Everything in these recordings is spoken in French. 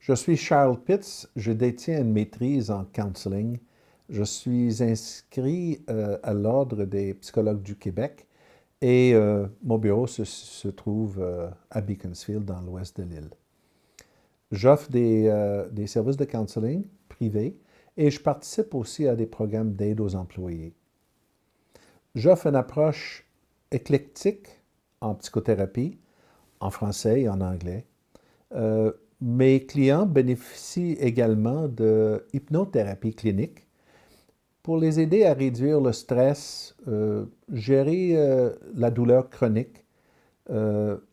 Je suis Charles Pitts, je détiens une maîtrise en counseling. Je suis inscrit à l'Ordre des psychologues du Québec et mon bureau se trouve à Beaconsfield, dans l'ouest de l'île. J'offre des services de counseling privés et je participe aussi à des programmes d'aide aux employés. J'offre une approche éclectique en psychothérapie, en français et en anglais. Mes clients bénéficient également de hypnothérapie clinique pour les aider à réduire le stress, gérer la douleur chronique,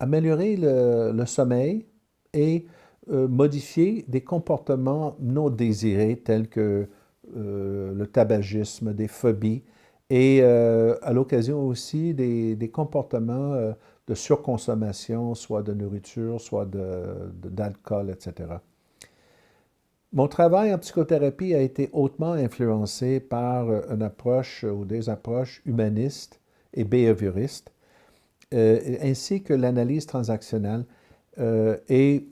améliorer le sommeil et modifier des comportements non désirés tels que le tabagisme, des phobies et à l'occasion aussi des comportements de surconsommation, soit de nourriture, soit d'alcool, etc. Mon travail en psychothérapie a été hautement influencé par une approche ou des approches humanistes et behavioristes, ainsi que l'analyse transactionnelle et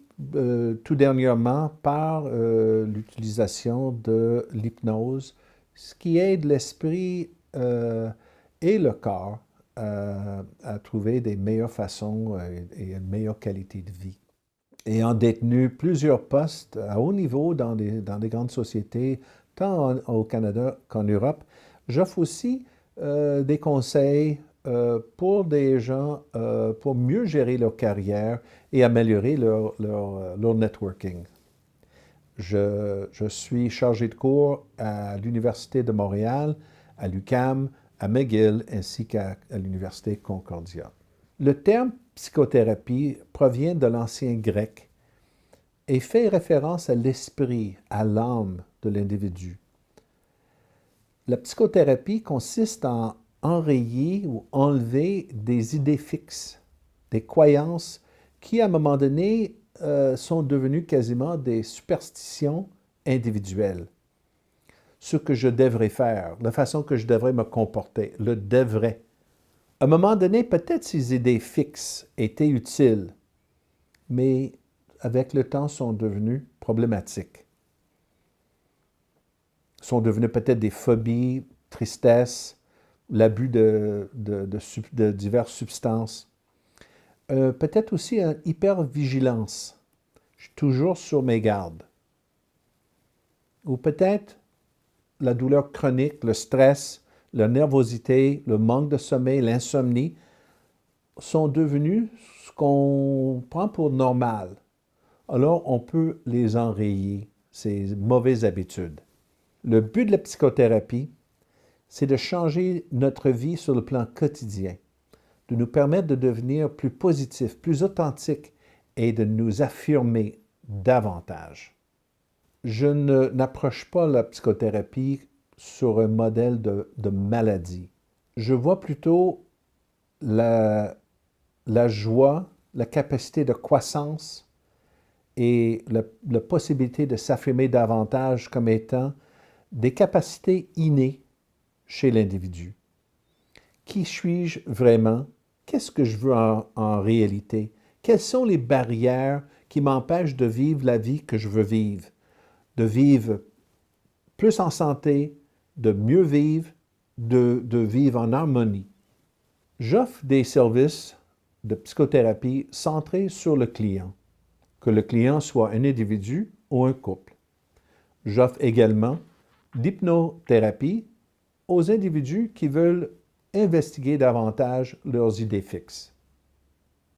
tout dernièrement par l'utilisation de l'hypnose, ce qui aide l'esprit et le corps à trouver des meilleures façons et une meilleure qualité de vie. Ayant détenu plusieurs postes à haut niveau dans des grandes sociétés, tant au Canada qu'en Europe, j'offre aussi des conseils pour des gens pour mieux gérer leur carrière et améliorer leur networking. Je suis chargé de cours à l'Université de Montréal, à l'UQAM, à McGill ainsi qu'à l'Université Concordia. Le terme psychothérapie provient de l'ancien grec et fait référence à l'esprit, à l'âme de l'individu. La psychothérapie consiste à enrayer ou enlever des idées fixes, des croyances qui, à un moment donné, sont devenues quasiment des superstitions individuelles. Ce que je devrais faire, la façon que je devrais me comporter, le devrait. À un moment donné, peut-être ces idées fixes étaient utiles, mais avec le temps sont devenues problématiques. Sont devenues peut-être des phobies, tristesse, l'abus de diverses substances. Peut-être aussi une hypervigilance. Je suis toujours sur mes gardes. Ou peut-être la douleur chronique, le stress, la nervosité, le manque de sommeil, l'insomnie sont devenus ce qu'on prend pour normal. Alors, on peut les enrayer, ces mauvaises habitudes. Le but de la psychothérapie, c'est de changer notre vie sur le plan quotidien, de nous permettre de devenir plus positifs, plus authentiques et de nous affirmer davantage. Je n'approche pas la psychothérapie sur un modèle de maladie. Je vois plutôt la joie, la capacité de croissance et la possibilité de s'affirmer davantage comme étant des capacités innées chez l'individu. Qui suis-je vraiment? Qu'est-ce que je veux en réalité? Quelles sont les barrières qui m'empêchent de vivre la vie que je veux vivre? De vivre plus en santé, de mieux vivre, de vivre en harmonie. J'offre des services de psychothérapie centrés sur le client, que le client soit un individu ou un couple. J'offre également l'hypnothérapie aux individus qui veulent investiguer davantage leurs idées fixes.